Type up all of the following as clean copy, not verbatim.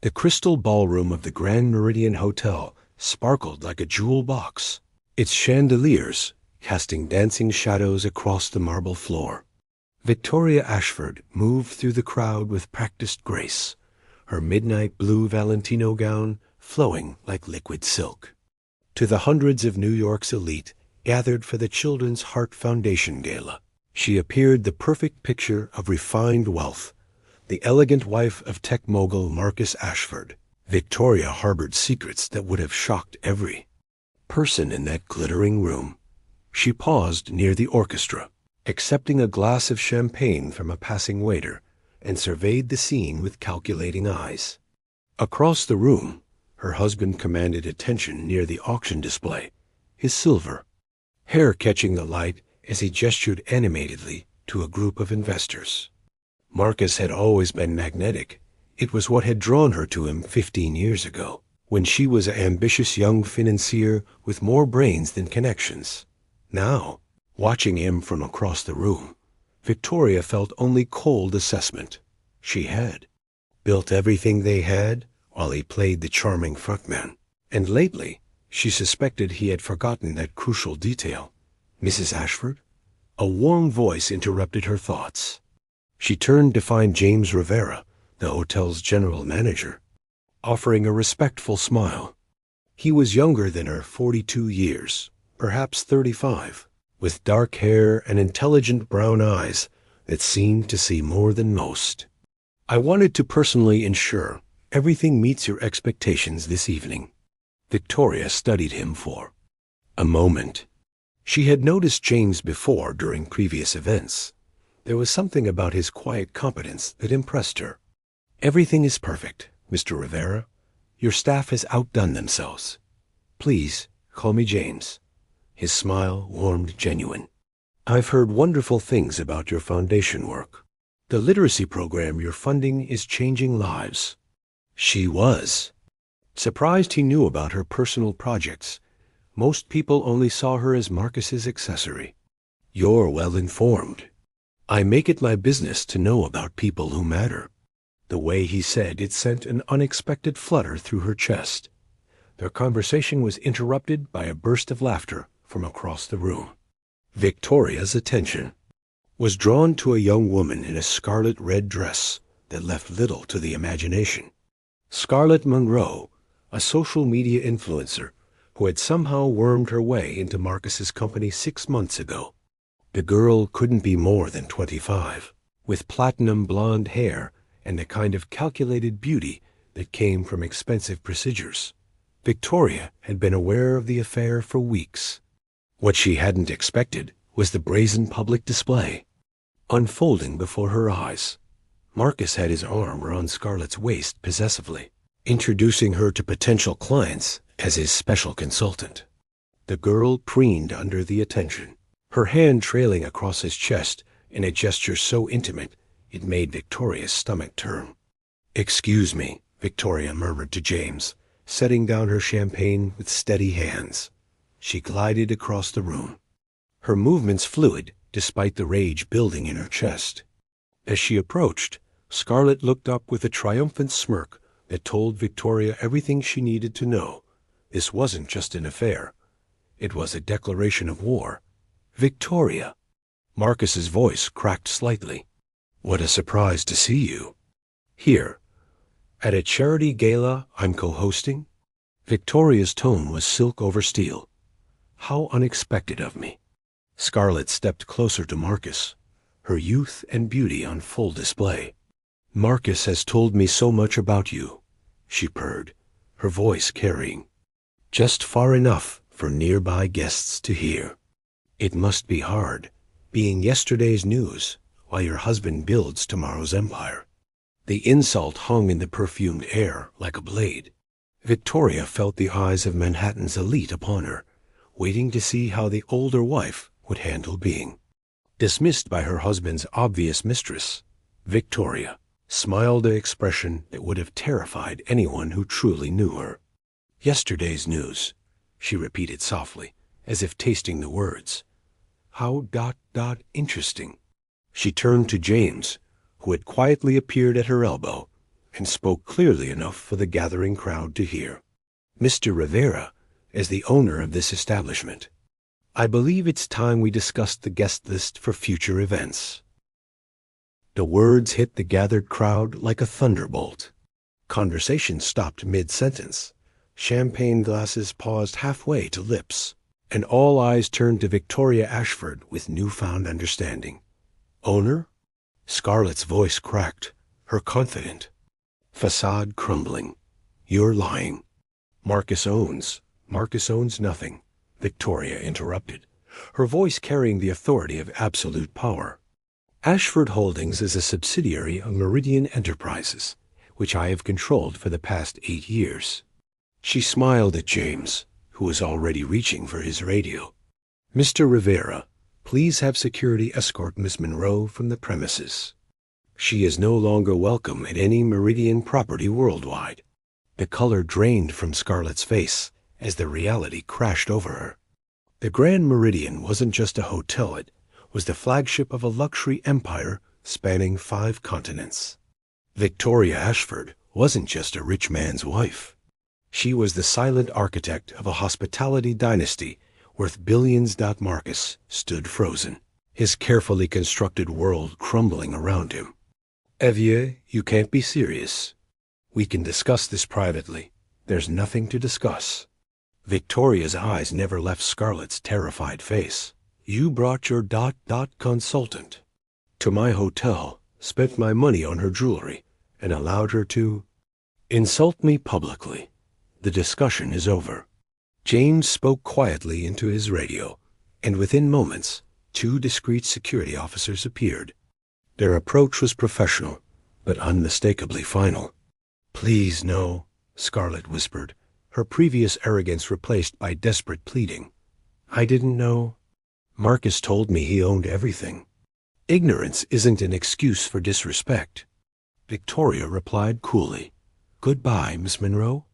The crystal ballroom of the Grand Meridian Hotel sparkled like a jewel box, its chandeliers casting dancing shadows across the marble floor. Victoria Ashford moved through the crowd with practiced grace, her midnight blue Valentino gown flowing like liquid silk. To the hundreds of New York's elite gathered for the Children's Heart Foundation Gala, she appeared the perfect picture of refined wealth, the elegant wife of tech mogul Marcus Ashford. Victoria harbored secrets that would have shocked every person in that glittering room. She paused near the orchestra, accepting a glass of champagne from a passing waiter, and surveyed the scene with calculating eyes. Across the room, her husband commanded attention near the auction display, his silver hair catching the light as he gestured animatedly to a group of investors. Marcus had always been magnetic. It was what had drawn her to him 15 years ago, when she was an ambitious young financier with more brains than connections. Now, watching him from across the room, Victoria felt only cold assessment. She had built everything they had while he played the charming frontman, and lately she suspected he had forgotten that crucial detail. Mrs. Ashford? A warm voice interrupted her thoughts. She turned to find James Rivera, the hotel's general manager, offering a respectful smile. He was younger than her, 42 years, perhaps 35, with dark hair and intelligent brown eyes that seemed to see more than most. "I wanted to personally ensure everything meets your expectations this evening." Victoria studied him for a moment. She had noticed James before during previous events. There was something about his quiet competence that impressed her. "Everything is perfect, Mr. Rivera. Your staff has outdone themselves. Please call me James." His smile warmed genuine. "I've heard wonderful things about your foundation work. The literacy program you're funding is changing lives." She was surprised he knew about her personal projects. Most people only saw her as Marcus's accessory. "You're well informed. I make it my business to know about people who matter." The way he said it sent an unexpected flutter through her chest. Their conversation was interrupted by a burst of laughter from across the room. Victoria's attention was drawn to a young woman in a scarlet-red dress that left little to the imagination. Scarlett Monroe, a social media influencer who had somehow wormed her way into Marcus's company 6 months ago. The girl couldn't be more than 25, with platinum blonde hair and the kind of calculated beauty that came from expensive procedures. Victoria had been aware of the affair for weeks. What she hadn't expected was the brazen public display. Unfolding before her eyes, Marcus had his arm around Scarlett's waist possessively, introducing her to potential clients as his special consultant. The girl preened under the attention, her hand trailing across his chest in a gesture so intimate it made Victoria's stomach turn. "Excuse me," Victoria murmured to James, setting down her champagne with steady hands. She glided across the room, her movements fluid despite the rage building in her chest. As she approached, Scarlett looked up with a triumphant smirk that told Victoria everything she needed to know. This wasn't just an affair. It was a declaration of war. "Victoria!" Marcus's voice cracked slightly. "What a surprise to see you here, at a charity gala I'm co-hosting." Victoria's tone was silk over steel. "How unexpected of me." Scarlett stepped closer to Marcus, her youth and beauty on full display. "Marcus has told me so much about you," she purred, her voice carrying just far enough for nearby guests to hear. "It must be hard, being yesterday's news while your husband builds tomorrow's empire." The insult hung in the perfumed air like a blade. Victoria felt the eyes of Manhattan's elite upon her, waiting to see how the older wife would handle being dismissed by her husband's obvious mistress. Victoria smiled an expression that would have terrified anyone who truly knew her. "Yesterday's news," she repeated softly, as if tasting the words. "How interesting." She turned to James, who had quietly appeared at her elbow, and spoke clearly enough for the gathering crowd to hear. "Mr. Rivera, as the owner of this establishment, I believe it's time we discussed the guest list for future events." The words hit the gathered crowd like a thunderbolt. Conversation stopped mid-sentence. Champagne glasses paused halfway to lips, and all eyes turned to Victoria Ashford with newfound understanding. "Owner?" Scarlett's voice cracked, her confident facade crumbling. "You're lying. Marcus owns nothing," Victoria interrupted, her voice carrying the authority of absolute power. "Ashford Holdings is a subsidiary of Meridian Enterprises, which I have controlled for the past 8 years. She smiled at James, who was already reaching for his radio. "Mr. Rivera, please have security escort Miss Monroe from the premises. She is no longer welcome at any Meridian property worldwide." The color drained from Scarlett's face as the reality crashed over her. The Grand Meridian wasn't just a hotel, it was the flagship of a luxury empire spanning 5 continents. Victoria Ashford wasn't just a rich man's wife. She was the silent architect of a hospitality dynasty worth billions. Marcus stood frozen, his carefully constructed world crumbling around him. "Evier, you can't be serious. We can discuss this privately. There's nothing to discuss." Victoria's eyes never left Scarlett's terrified face. "You brought your consultant to my hotel, spent my money on her jewelry, and allowed her to insult me publicly. The discussion is over." James spoke quietly into his radio, and within moments, 2 discreet security officers appeared. Their approach was professional, but unmistakably final. "Please, no," Scarlett whispered, her previous arrogance replaced by desperate pleading. "I didn't know. Marcus told me he owned everything. Ignorance isn't an excuse for disrespect." Victoria replied coolly, "Goodbye, Miss Monroe."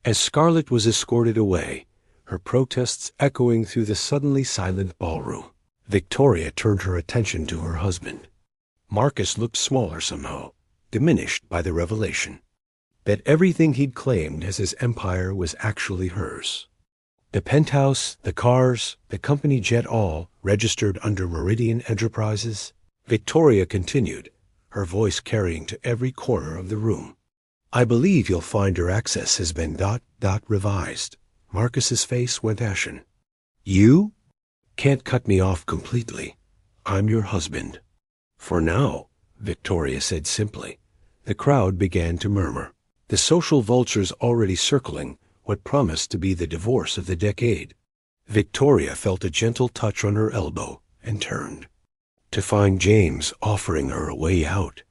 As Scarlett was escorted away, her protests echoing through the suddenly silent ballroom, Victoria turned her attention to her husband. Marcus looked smaller somehow, diminished by the revelation that everything he'd claimed as his empire was actually hers. The penthouse, the cars, the company jet, all registered under Meridian Enterprises. Victoria continued, her voice carrying to every corner of the room. "I believe you'll find your access has been revised." Marcus's face went ashen. "You can't cut me off completely. I'm your husband." "For now," Victoria said simply. The crowd began to murmur, the social vultures already circling what promised to be the divorce of the decade. Victoria felt a gentle touch on her elbow and turned to find James offering her a way out.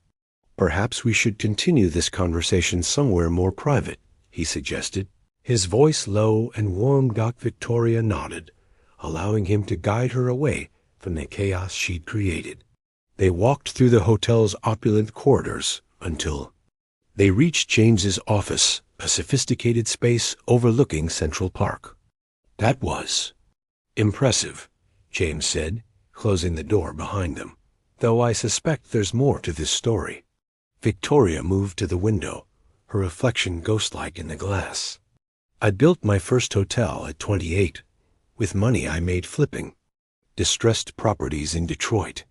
"Perhaps we should continue this conversation somewhere more private," he suggested. His voice low and warm. Victoria nodded, allowing him to guide her away from the chaos she'd created. They walked through the hotel's opulent corridors until they reached James's office, a sophisticated space overlooking Central Park. "That was impressive," James said, closing the door behind them. "Though I suspect there's more to this story." Victoria moved to the window, her reflection ghost-like in the glass. "I built my first hotel at 28, with money I made flipping distressed properties in Detroit.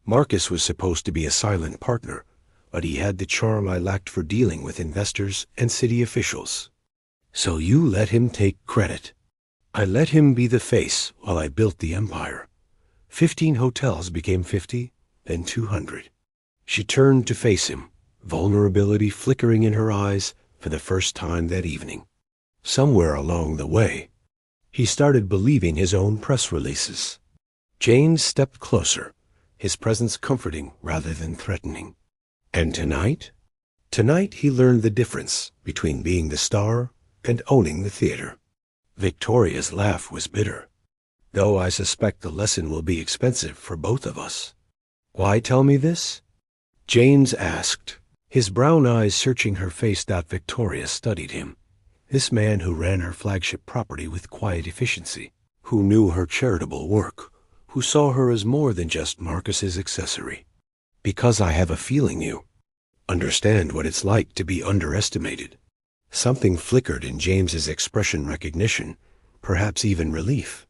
Marcus was supposed to be a silent partner, but he had the charm I lacked for dealing with investors and city officials. So you let him take credit. I let him be the face while I built the empire. 15 hotels became 50, then 200. She turned to face him, vulnerability flickering in her eyes for the first time that evening. Somewhere along the way, he started believing his own press releases. James stepped closer, his presence comforting rather than threatening. And tonight? Tonight he learned the difference between being the star and owning the theater. Victoria's laugh was bitter. "Though I suspect the lesson will be expensive for both of us." "Why tell me this?" James asked, his brown eyes searching her face. Victoria studied him. This man who ran her flagship property with quiet efficiency, who knew her charitable work, who saw her as more than just Marcus's accessory. "Because I have a feeling you understand what it's like to be underestimated. Something flickered in James's expression: recognition, perhaps even relief.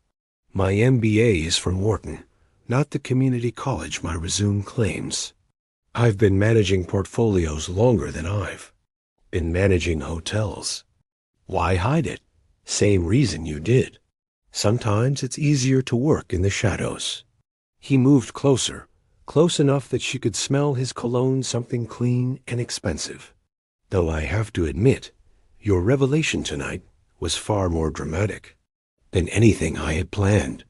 My MBA is from Wharton, not the community college my resume claims. I've been managing portfolios longer than I've been managing hotels. Why hide it? Same reason you did. Sometimes it's easier to work in the shadows. He moved closer, close enough that she could smell his cologne, something clean and expensive. Though I have to admit, your revelation tonight was far more dramatic than anything I had planned.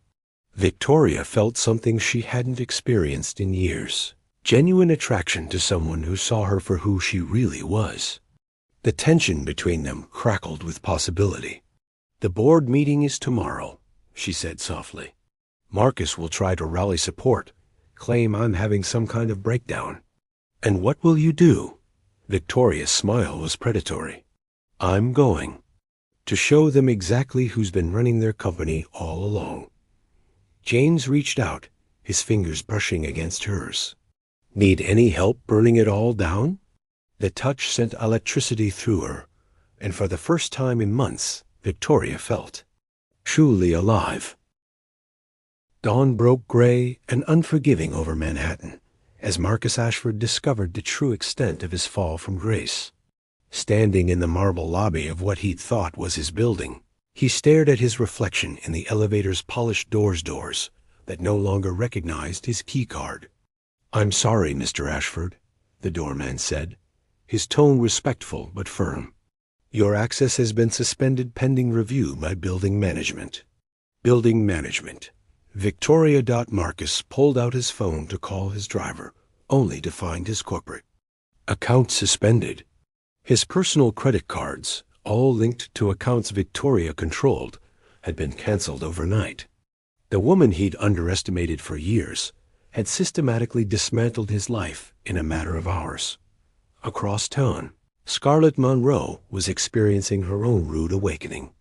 Victoria felt something she hadn't experienced in years. Genuine attraction to someone who saw her for who she really was. The tension between them crackled with possibility. The board meeting is tomorrow, she said softly. Marcus will try to rally support, claim I'm having some kind of breakdown. And what will you do? Victoria's smile was predatory. I'm going to show them exactly who's been running their company all along. James reached out, his fingers brushing against hers. Need any help burning it all down? The touch sent electricity through her, and for the first time in months, Victoria felt truly alive. Dawn broke gray and unforgiving over Manhattan as Marcus Ashford discovered the true extent of his fall from grace. Standing in the marble lobby of what he'd thought was his building, he stared at his reflection in the elevator's polished doors that no longer recognized his keycard. I'm sorry, Mr. Ashford, the doorman said, his tone respectful but firm. Your access has been suspended pending review by building management. Building management. Victoria. Marcus pulled out his phone to call his driver, only to find his corporate account suspended. His personal credit cards, all linked to accounts Victoria controlled, had been canceled overnight. The woman he'd underestimated for years had systematically dismantled his life in a matter of hours. Across town, Scarlett Monroe was experiencing her own rude awakening.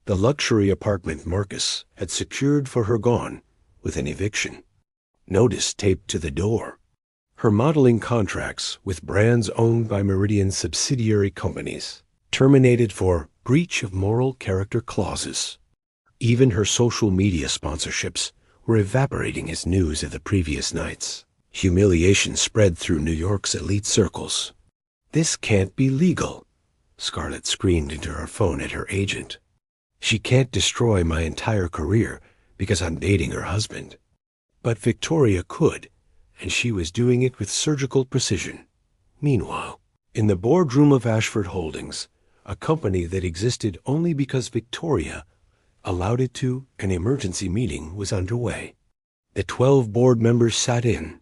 The luxury apartment Marcus had secured for her gone with an eviction notice taped to the door. Her modeling contracts with brands owned by Meridian's subsidiary companies terminated for breach of moral character clauses. Even her social media sponsorships were evaporating as news of the previous nights. Humiliation spread through New York's elite circles. This can't be legal, Scarlett screamed into her phone at her agent. She can't destroy my entire career because I'm dating her husband. But Victoria could, and she was doing it with surgical precision. Meanwhile, in the boardroom of Ashford Holdings, a company that existed only because Victoria allowed it to, an emergency meeting was underway. The 12 board members sat in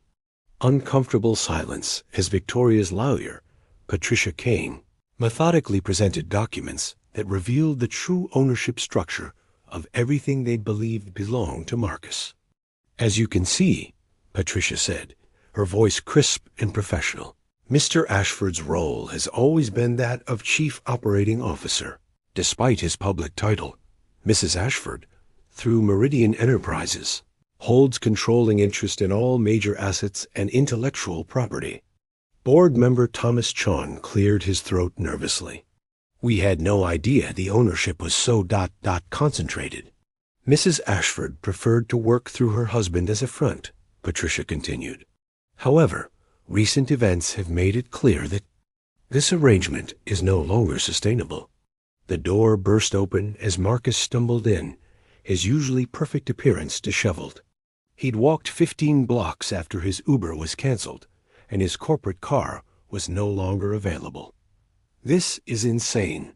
uncomfortable silence as Victoria's lawyer, Patricia Kane, methodically presented documents that revealed the true ownership structure of everything they believed belonged to Marcus. As you can see, Patricia said, her voice crisp and professional, Mr. Ashford's role has always been that of Chief Operating Officer. Despite his public title, Mrs. Ashford, through Meridian Enterprises, holds controlling interest in all major assets and intellectual property. Board member Thomas Chon cleared his throat nervously. We had no idea the ownership was so concentrated. Mrs. Ashford preferred to work through her husband as a front, Patricia continued. However, recent events have made it clear that this arrangement is no longer sustainable. The door burst open as Marcus stumbled in, his usually perfect appearance disheveled. He'd walked 15 blocks after his Uber was canceled, and his corporate car was no longer available. This is insane,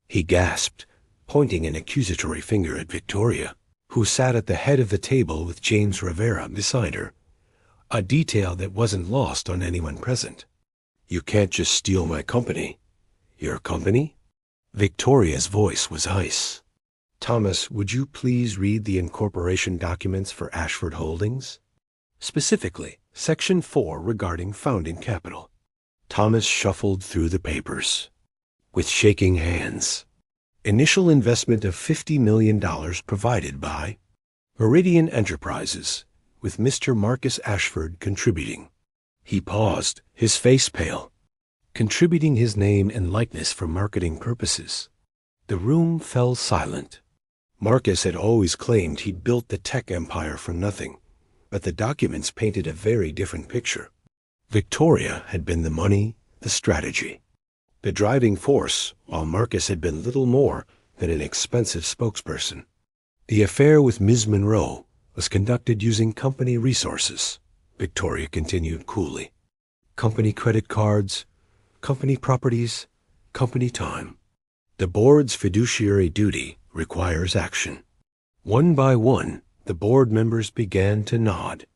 he gasped, pointing an accusatory finger at Victoria, who sat at the head of the table with James Rivera beside her, a detail that wasn't lost on anyone present. You can't just steal my company. Your company? Victoria's voice was ice. Thomas, would you please read the incorporation documents for Ashford Holdings? Specifically, Section 4 regarding founding capital. Thomas shuffled through the papers with shaking hands. Initial investment of $50 million provided by Meridian Enterprises, with Mr. Marcus Ashford contributing. He paused, his face pale. contributing his name and likeness for marketing purposes. The room fell silent. Marcus had always claimed he'd built the tech empire from nothing, but the documents painted a very different picture. Victoria had been the money, the strategy, the driving force, while Marcus had been little more than an expensive spokesperson. The affair with Ms. Monroe was conducted using company resources, Victoria continued coolly. Company credit cards, company properties, company time. The board's fiduciary duty requires action. One by one, the board members began to nod.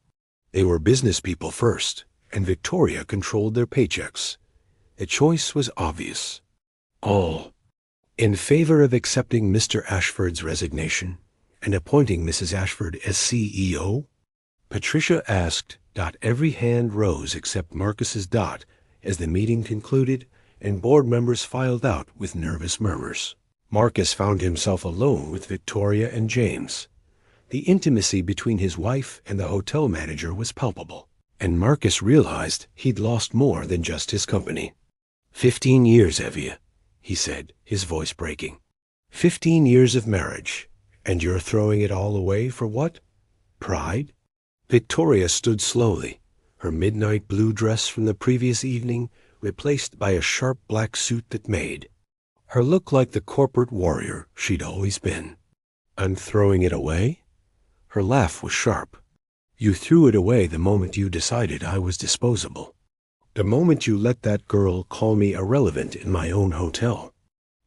They were business people first, and Victoria controlled their paychecks. The choice was obvious. All in favor of accepting Mr. Ashford's resignation and appointing Mrs. Ashford as CEO? Patricia asked. Every hand rose except Marcus's. As the meeting concluded and board members filed out with nervous murmurs. Marcus found himself alone with Victoria and James. The intimacy between his wife and the hotel manager was palpable, and Marcus realized he'd lost more than just his company. 15 years, Evia, he said, his voice breaking. 15 years of marriage, and you're throwing it all away for what? Pride? Victoria stood slowly, her midnight blue dress from the previous evening replaced by a sharp black suit that made her look like the corporate warrior she'd always been. I'm throwing it away? Her laugh was sharp. You threw it away the moment you decided I was disposable. The moment you let that girl call me irrelevant in my own hotel.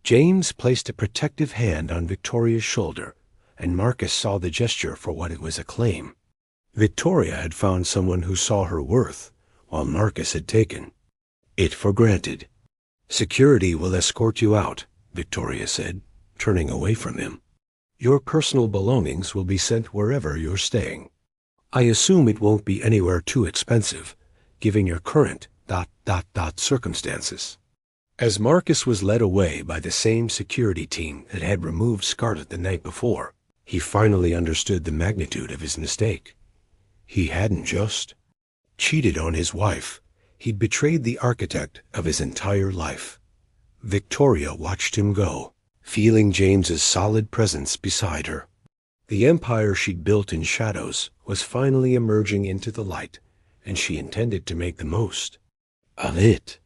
James placed a protective hand on Victoria's shoulder, and Marcus saw the gesture for what it was, a claim. Victoria had found someone who saw her worth, while Marcus had taken it for granted. Security will escort you out, Victoria said, turning away from him. Your personal belongings will be sent wherever you're staying. I assume it won't be anywhere too expensive, given your current ... circumstances. As Marcus was led away by the same security team that had removed Scarlett the night before, he finally understood the magnitude of his mistake. He hadn't just cheated on his wife. He'd betrayed the architect of his entire life. Victoria watched him go, feeling James's solid presence beside her. The empire she'd built in shadows was finally emerging into the light, and she intended to make the most of it.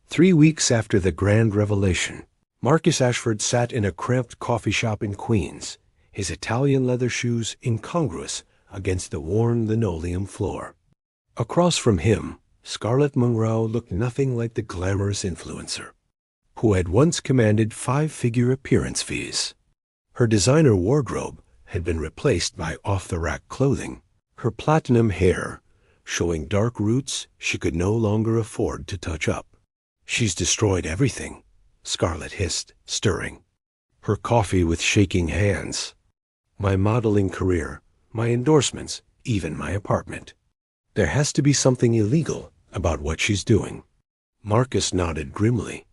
3 weeks after the grand revelation, Marcus Ashford sat in a cramped coffee shop in Queens, his Italian leather shoes incongruous against the worn linoleum floor. Across from him, Scarlett Monroe looked nothing like the glamorous influencer who had once commanded 5-figure appearance fees. Her designer wardrobe had been replaced by off-the-rack clothing, her platinum hair showing dark roots she could no longer afford to touch up. She's destroyed everything, Scarlett hissed, stirring her coffee with shaking hands. My modeling career, my endorsements, even my apartment. There has to be something illegal about what she's doing. Marcus nodded grimly.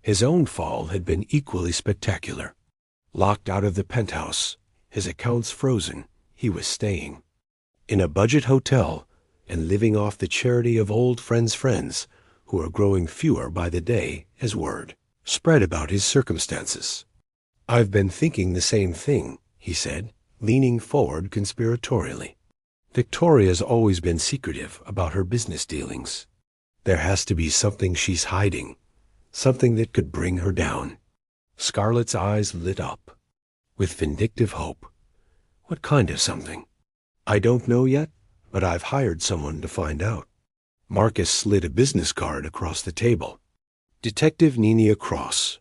His own fall had been equally spectacular. Locked out of the penthouse, his accounts frozen, he was staying in a budget hotel and living off the charity of old friends' friends who are growing fewer by the day as word spread about his circumstances. I've been thinking the same thing, he said, leaning forward conspiratorially. Victoria's always been secretive about her business dealings. There has to be something she's hiding, something that could bring her down. Scarlett's eyes lit up with vindictive hope. What kind of something? I don't know yet, but I've hired someone to find out. Marcus slid a business card across the table. Detective Nina Cross,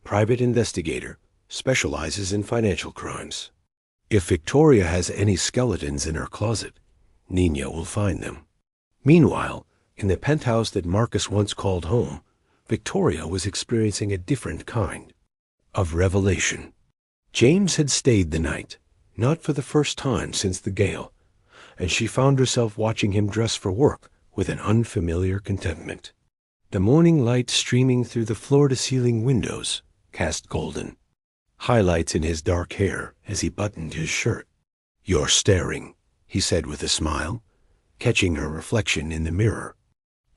private investigator, specializes in financial crimes. If Victoria has any skeletons in her closet, Nina will find them. Meanwhile, in the penthouse that Marcus once called home, Victoria was experiencing a different kind of revelation. James had stayed the night, not for the first time since the gale, and she found herself watching him dress for work with an unfamiliar contentment. The morning light streaming through the floor-to-ceiling windows cast golden highlights in his dark hair as he buttoned his shirt. You're staring, he said with a smile, catching her reflection in the mirror.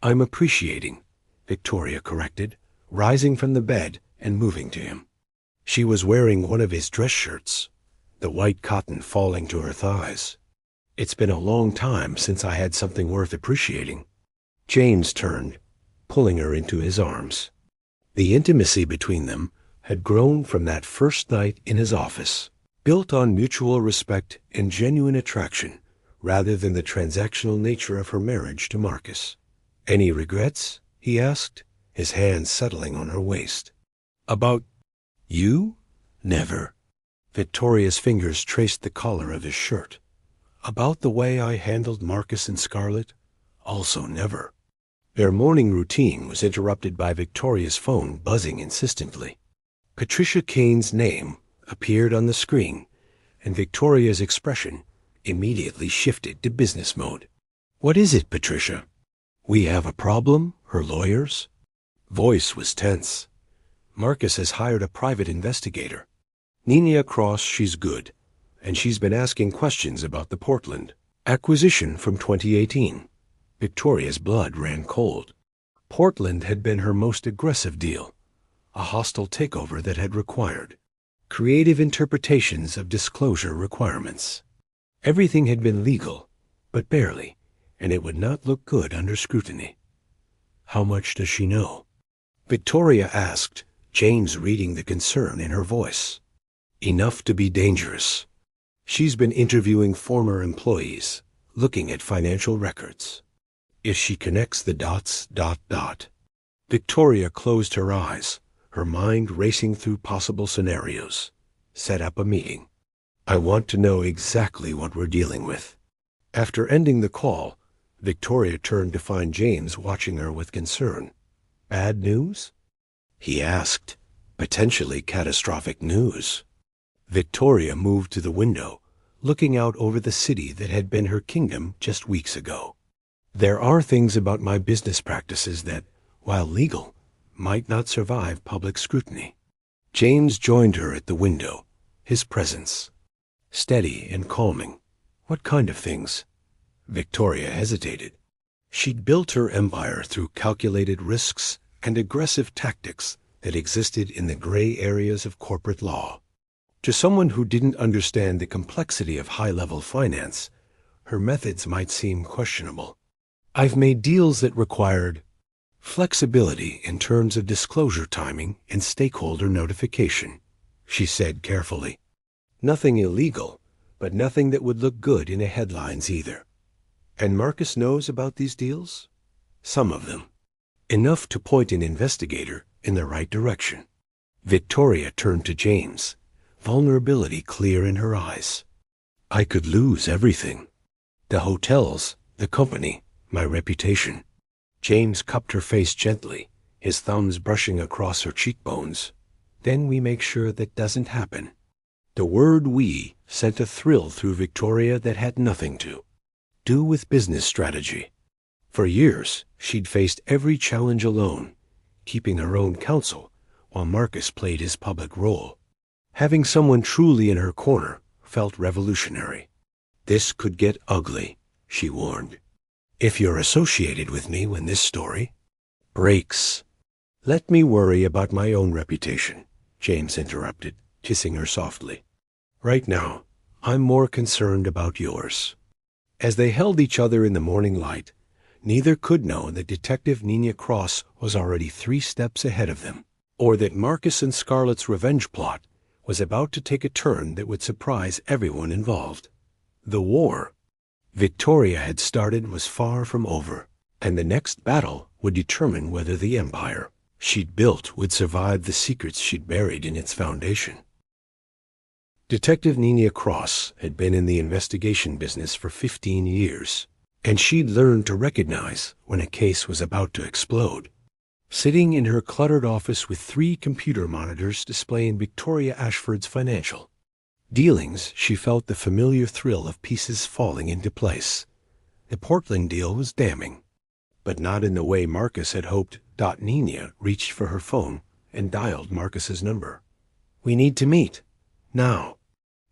I'm appreciating. Victoria corrected, rising from the bed and moving to him. She was wearing one of his dress shirts, the white cotton falling to her thighs. It's been a long time since I had something worth appreciating. James turned, pulling her into his arms. The intimacy between them had grown from that first night in his office, built on mutual respect and genuine attraction, rather than the transactional nature of her marriage to Marcus. "Any regrets?" he asked, his hand settling on her waist. "About you? Never." Victoria's fingers traced the collar of his shirt. "About the way I handled Marcus and Scarlett? Also never." Their morning routine was interrupted by Victoria's phone buzzing insistently. Patricia Kane's name appeared on the screen, and Victoria's expression immediately shifted to business mode. "What is it, Patricia?" "We have a problem, her lawyers." Voice was tense. "Marcus has hired a private investigator. Nina Cross, she's good, and she's been asking questions about the Portland acquisition from 2018. Victoria's blood ran cold. Portland had been her most aggressive deal, a hostile takeover that had required creative interpretations of disclosure requirements. Everything had been legal, but barely, and it would not look good under scrutiny. "How much does she know?" Victoria asked, James reading the concern in her voice. "Enough to be dangerous. She's been interviewing former employees, looking at financial records. If she connects the dots, ... Victoria closed her eyes, her mind racing through possible scenarios. Set up a meeting. "I want to know exactly what we're dealing with." After ending the call, Victoria turned to find James watching her with concern. "Bad news?" he asked. "Potentially catastrophic news." Victoria moved to the window, looking out over the city that had been her kingdom just weeks ago. "There are things about my business practices that, while legal, might not survive public scrutiny." James joined her at the window, his presence steady and calming. "What kind of things?" Victoria hesitated. She'd built her empire through calculated risks and aggressive tactics that existed in the gray areas of corporate law. To someone who didn't understand the complexity of high-level finance, her methods might seem questionable. "I've made deals that required flexibility in terms of disclosure timing and stakeholder notification," she said carefully. "Nothing illegal, but nothing that would look good in the headlines either." "And Marcus knows about these deals?" "Some of them. Enough to point an investigator in the right direction." Victoria turned to James, vulnerability clear in her eyes. "I could lose everything. The hotels, the company, my reputation." James cupped her face gently, his thumbs brushing across her cheekbones. "Then we make sure that doesn't happen." The word "we" sent a thrill through Victoria that had nothing to do with business strategy. For years, she'd faced every challenge alone, keeping her own counsel while Marcus played his public role. Having someone truly in her corner felt revolutionary. "This could get ugly," she warned. "If you're associated with me when this story breaks." "Let me worry about my own reputation," James interrupted, kissing her softly. "Right now, I'm more concerned about yours." As they held each other in the morning light, neither could know that Detective Nina Cross was already 3 steps ahead of them, or that Marcus and Scarlett's revenge plot was about to take a turn that would surprise everyone involved. The war Victoria had started was far from over, and the next battle would determine whether the empire she'd built would survive the secrets she'd buried in its foundation. Detective Nina Cross had been in the investigation business for 15 years, and she'd learned to recognize when a case was about to explode. Sitting in her cluttered office with 3 computer monitors displaying Victoria Ashford's financial dealings, she felt the familiar thrill of pieces falling into place. The Portland deal was damning, but not in the way Marcus had hoped. Nina reached for her phone and dialed Marcus's number. "We need to meet. Now."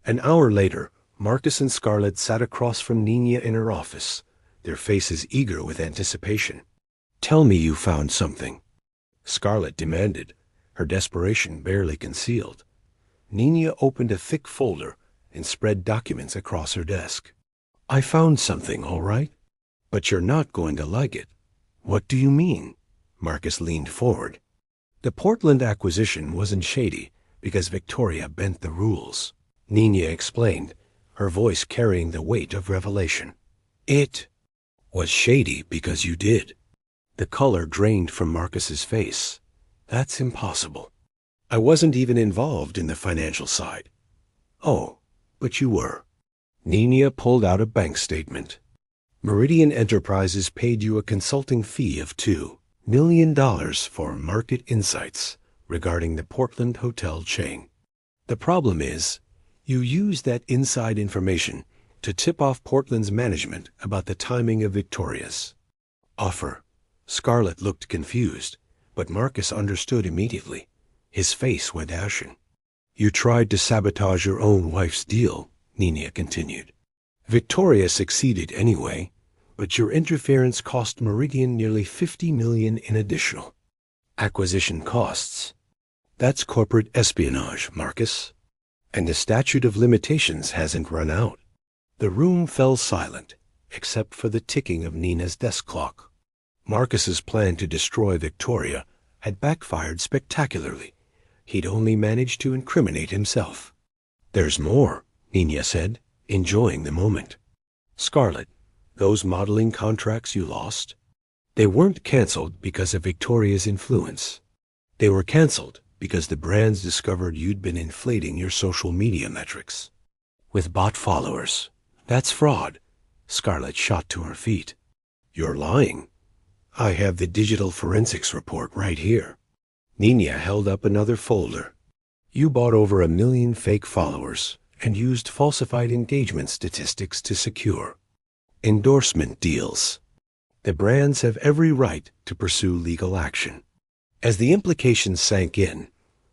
An hour later, Marcus and Scarlett sat across from Nina in her office, their faces eager with anticipation. "Tell me you found something," Scarlett demanded, her desperation barely concealed. Nina opened a thick folder and spread documents across her desk. I found something, all right, but you're not going to like it. What do you mean? Marcus leaned forward. The Portland acquisition wasn't shady because Victoria bent the rules. Nina explained, her voice carrying the weight of revelation. It was shady because you did. The color drained from Marcus's face. That's impossible. I wasn't even involved in the financial side. Oh, but you were. Nina pulled out a bank statement. Meridian Enterprises paid you a consulting fee of $2 million for market insights regarding the Portland hotel chain. The problem is, you used that inside information to tip off Portland's management about the timing of Victoria's offer. Scarlett looked confused, but Marcus understood immediately. His face went ashen. You tried to sabotage your own wife's deal, Nina continued. Victoria succeeded anyway, but your interference cost Meridian nearly $50 million in additional acquisition costs. That's corporate espionage, Marcus. And the statute of limitations hasn't run out. The room fell silent, except for the ticking of Nina's desk clock. Marcus's plan to destroy Victoria had backfired spectacularly. He'd only managed to incriminate himself. There's more, Nina said, enjoying the moment. Scarlett, those modeling contracts you lost? They weren't canceled because of Victoria's influence. They were canceled because the brands discovered you'd been inflating your social media metrics with bot followers. That's fraud. Scarlett shot to her feet. You're lying. I have the digital forensics report right here. Nina held up another folder. You bought over 1 million fake followers and used falsified engagement statistics to secure endorsement deals. The brands have every right to pursue legal action. As the implications sank in,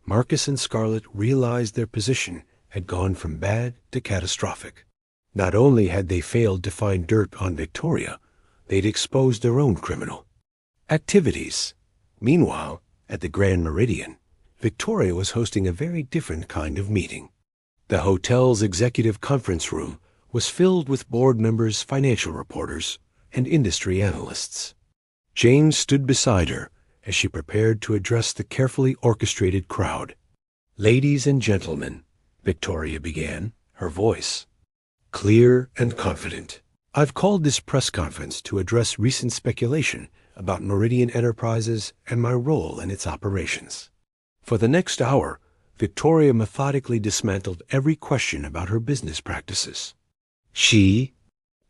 Marcus and Scarlett realized their position had gone from bad to catastrophic. Not only had they failed to find dirt on Victoria, they'd exposed their own criminal activities. Meanwhile, at the Grand Meridian, Victoria was hosting a very different kind of meeting. The hotel's executive conference room was filled with board members, financial reporters, and industry analysts. James stood beside her as she prepared to address the carefully orchestrated crowd. Ladies and gentlemen, Victoria began, her voice clear and confident. I've called this press conference to address recent speculation about Meridian Enterprises and my role in its operations. For the next hour, Victoria methodically dismantled every question about her business practices. She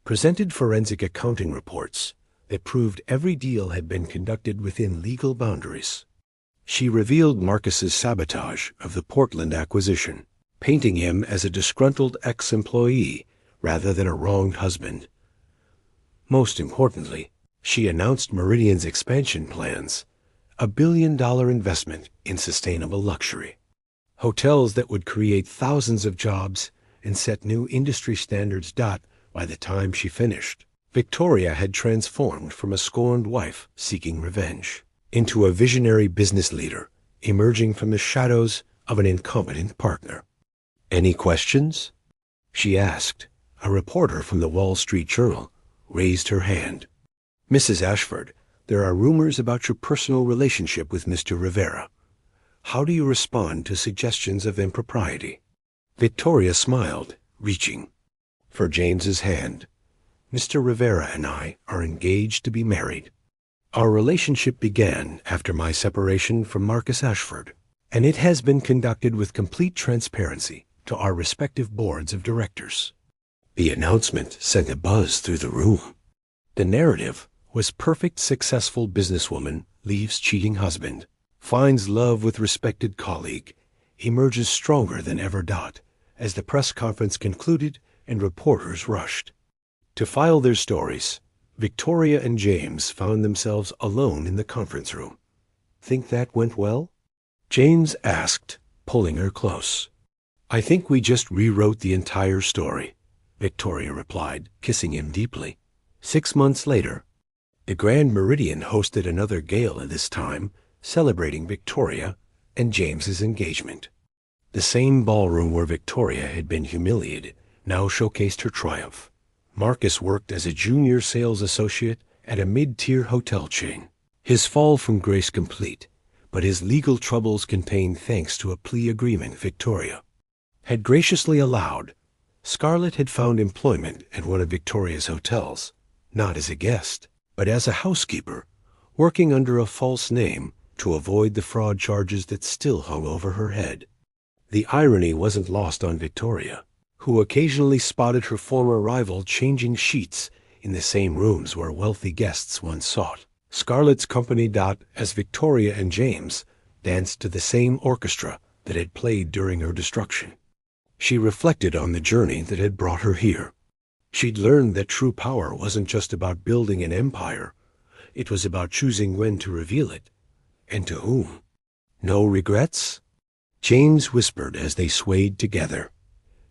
presented forensic accounting reports that proved every deal had been conducted within legal boundaries. She revealed Marcus's sabotage of the Portland acquisition, painting him as a disgruntled ex-employee rather than a wronged husband. Most importantly, she announced Meridian's expansion plans, a $1 billion investment in sustainable luxury. Hotels that would create thousands of jobs and set new industry standards. By the time she finished, Victoria had transformed from a scorned wife seeking revenge into a visionary business leader emerging from the shadows of an incompetent partner. Any questions? She asked. A reporter from the Wall Street Journal raised her hand. Mrs. Ashford, there are rumors about your personal relationship with Mr. Rivera. How do you respond to suggestions of impropriety? Victoria smiled, reaching for James's hand. Mr. Rivera and I are engaged to be married. Our relationship began after my separation from Marcus Ashford, and it has been conducted with complete transparency to our respective boards of directors. The announcement sent a buzz through the room. The narrative was perfect successful businesswoman leaves cheating husband, finds love with respected colleague, emerges stronger than ever. As the press conference concluded and reporters rushed to file their stories, Victoria and James found themselves alone in the conference room. Think that went well? James asked, pulling her close. I think we just rewrote the entire story, Victoria replied, kissing him deeply. 6 months later, the Grand Meridian hosted another gala, this time celebrating Victoria and James's engagement. The same ballroom where Victoria had been humiliated now showcased her triumph. Marcus worked as a junior sales associate at a mid-tier hotel chain. His fall from grace complete, but his legal troubles contained thanks to a plea agreement Victoria had graciously allowed. Scarlett had found employment at one of Victoria's hotels, not as a guest, but as a housekeeper, working under a false name to avoid the fraud charges that still hung over her head. The irony wasn't lost on Victoria, who occasionally spotted her former rival changing sheets in the same rooms where wealthy guests once sought. Scarlett's company as Victoria and James danced to the same orchestra that had played during her destruction. She reflected on the journey that had brought her here. She'd learned that true power wasn't just about building an empire. It was about choosing when to reveal it, and to whom. No regrets? James whispered as they swayed together.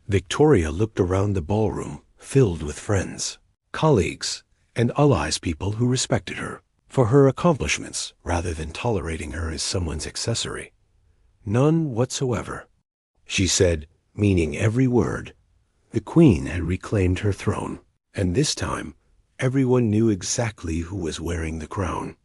Victoria looked around the ballroom, filled with friends, colleagues, and allies, people who respected her for her accomplishments rather than tolerating her as someone's accessory. None whatsoever. She said, meaning every word. The Queen had reclaimed her throne, and this time everyone knew exactly who was wearing the crown.